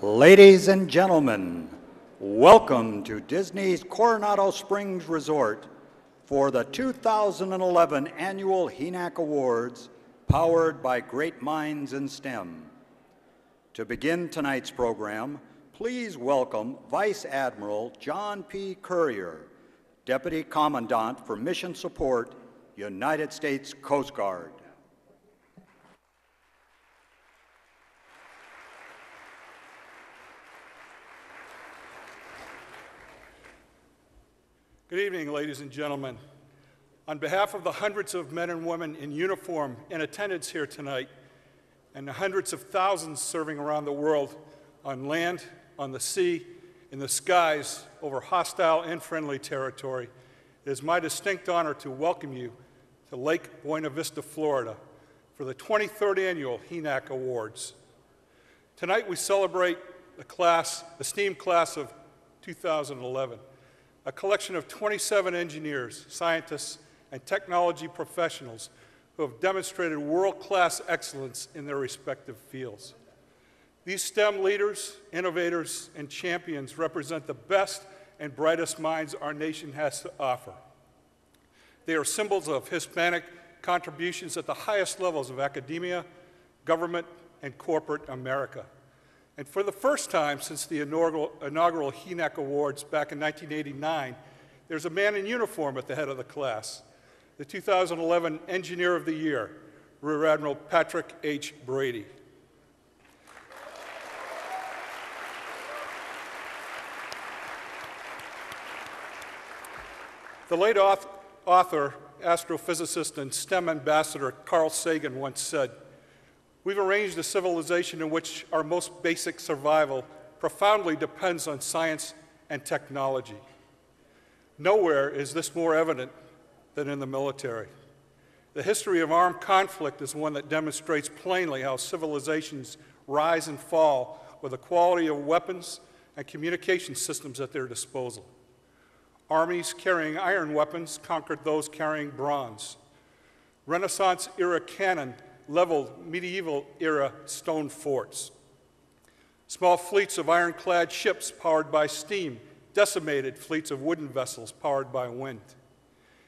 Ladies and gentlemen, welcome to Disney's Coronado Springs Resort for the 2011 Annual HENAC Awards, powered by Great Minds in STEM. To begin tonight's program, please welcome Vice Admiral John P. Currier, Deputy Commandant for Mission Support, United States Coast Guard. Good evening, ladies and gentlemen. On behalf of the hundreds of men and women in uniform in attendance here tonight, and the hundreds of thousands serving around the world on land, on the sea, in the skies, over hostile and friendly territory, it is my distinct honor to welcome you to Lake Buena Vista, Florida, for the 23rd Annual HENAC Awards. Tonight we celebrate the STEAM class of 2011. A collection of 27 engineers, scientists, and technology professionals who have demonstrated world-class excellence in their respective fields. These STEM leaders, innovators, and champions represent the best and brightest minds our nation has to offer. They are symbols of Hispanic contributions at the highest levels of academia, government, and corporate America. And for the first time since the inaugural HENAC Awards back in 1989, there's a man in uniform at the head of the class, the 2011 Engineer of the Year, Rear Admiral Patrick H. Brady. The late author, astrophysicist, and STEM ambassador Carl Sagan once said, "We've arranged a civilization in which our most basic survival profoundly depends on science and technology." Nowhere is this more evident than in the military. The history of armed conflict is one that demonstrates plainly how civilizations rise and fall with the quality of weapons and communication systems at their disposal. Armies carrying iron weapons conquered those carrying bronze. Renaissance-era cannon leveled medieval-era stone forts. Small fleets of ironclad ships powered by steam decimated fleets of wooden vessels powered by wind.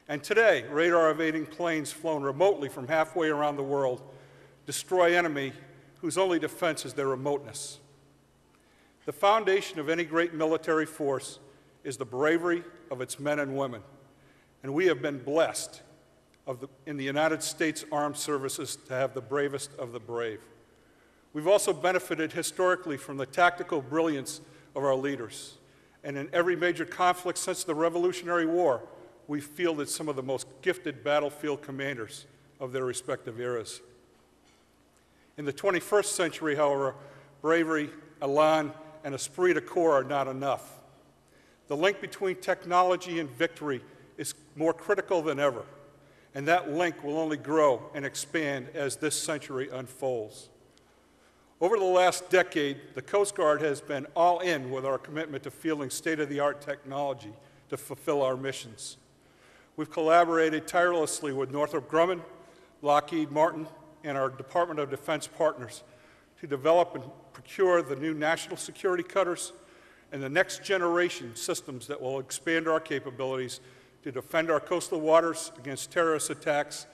And today, radar-evading planes flown remotely from halfway around the world destroy enemy whose only defense is their remoteness. The foundation of any great military force is the bravery of its men and women, and we have been blessed in the United States Armed Services to have the bravest of the brave. We've also benefited historically from the tactical brilliance of our leaders. And in every major conflict since the Revolutionary War, we've fielded some of the most gifted battlefield commanders of their respective eras. In the 21st century, however, bravery, elan, and esprit de corps are not enough. The link between technology and victory is more critical than ever. And that link will only grow and expand as this century unfolds. Over the last decade, the Coast Guard has been all in with our commitment to fielding state-of-the-art technology to fulfill our missions. We've collaborated tirelessly with Northrop Grumman, Lockheed Martin, and our Department of Defense partners to develop and procure the new national security cutters and the next generation systems that will expand our capabilities to defend our coastal waters against terrorist attacks,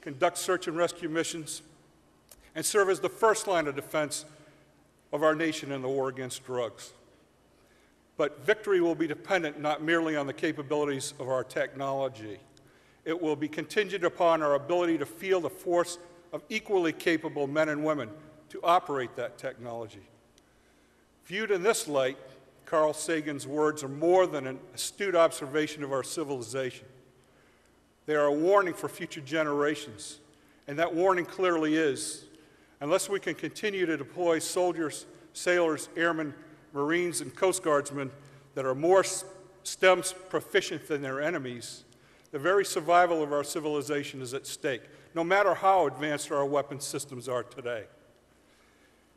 conduct search and rescue missions, and serve as the first line of defense of our nation in the war against drugs. But victory will be dependent not merely on the capabilities of our technology. It will be contingent upon our ability to field a force of equally capable men and women to operate that technology. Viewed in this light, Carl Sagan's words are more than an astute observation of our civilization. They are a warning for future generations, and that warning clearly is, unless we can continue to deploy soldiers, sailors, airmen, Marines, and Coast Guardsmen that are more STEM proficient than their enemies, the very survival of our civilization is at stake, no matter how advanced our weapon systems are today.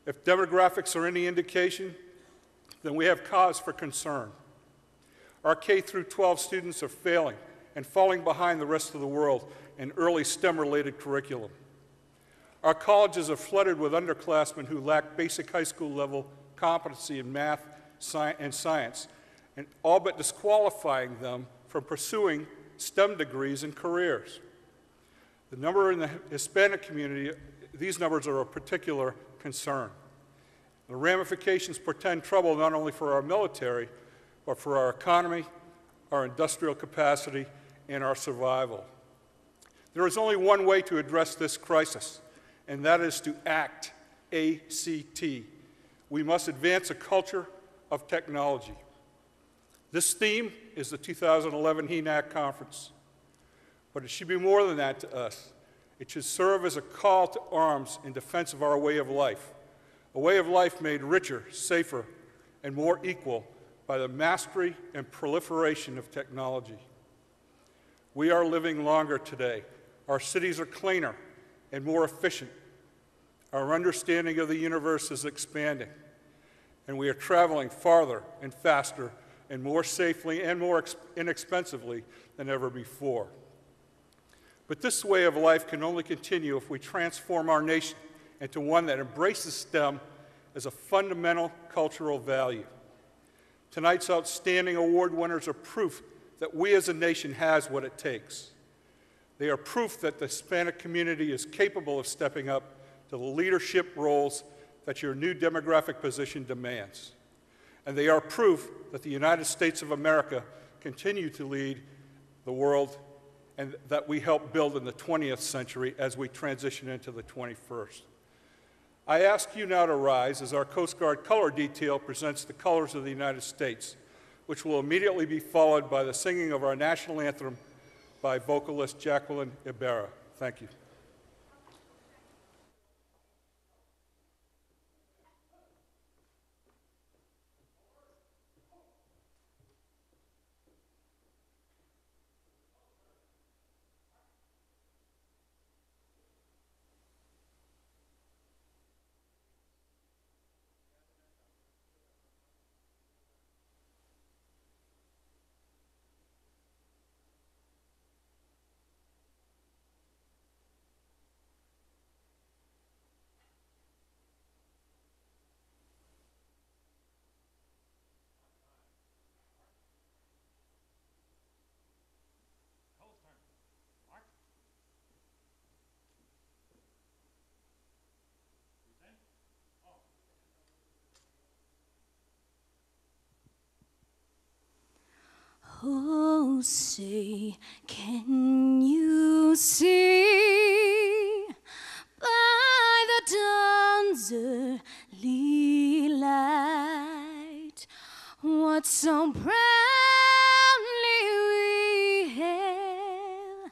If demographics are any indication, then we have cause for concern. Our K-12 students are failing and falling behind the rest of the world in early STEM-related curriculum. Our colleges are flooded with underclassmen who lack basic high school level competency in math and science, and all but disqualifying them from pursuing STEM degrees and careers. The number in the Hispanic community, these numbers are of particular concern. The ramifications portend trouble not only for our military, but for our economy, our industrial capacity, and our survival. There is only one way to address this crisis, and that is to act, A-C-T. We must advance a culture of technology. This theme is the 2011 HENAC Conference, but it should be more than that to us. It should serve as a call to arms in defense of our way of life, a way of life made richer, safer, and more equal by the mastery and proliferation of technology. We are living longer today. Our cities are cleaner and more efficient. Our understanding of the universe is expanding, and we are traveling farther and faster and more safely and more inexpensively than ever before. But this way of life can only continue if we transform our nation into one that embraces STEM as a fundamental cultural value. Tonight's outstanding award winners are proof that we as a nation has what it takes. They are proof that the Hispanic community is capable of stepping up to the leadership roles that your new demographic position demands. And they are proof that the United States of America continue to lead the world and that we help build in the 20th century as we transition into the 21st. I ask you now to rise as our Coast Guard color detail presents the colors of the United States, which will immediately be followed by the singing of our national anthem by vocalist Jacqueline Ibarra. Thank you. Oh, say, can you see by the dawn's early light what so proudly we hail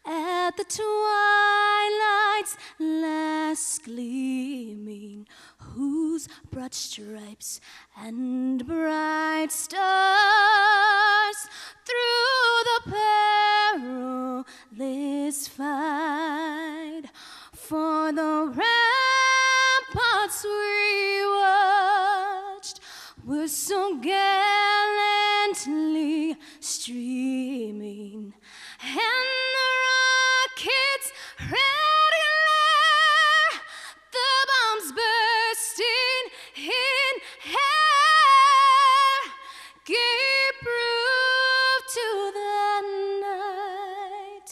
at the twilight's last gleaming, whose broad stripes and bright stars through the perilous fight for the ramparts we watched were so gallantly streaming, and the rockets ready there, the bombs bursting in air, gave proof to the night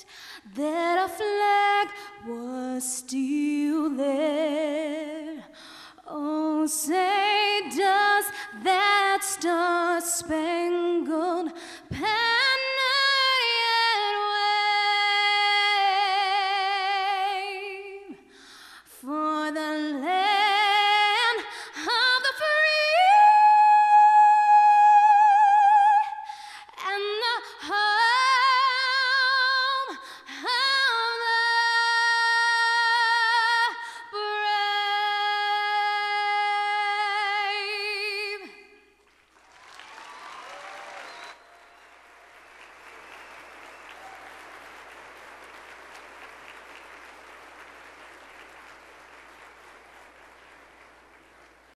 that our flag was still there. Oh, say does that star-spangled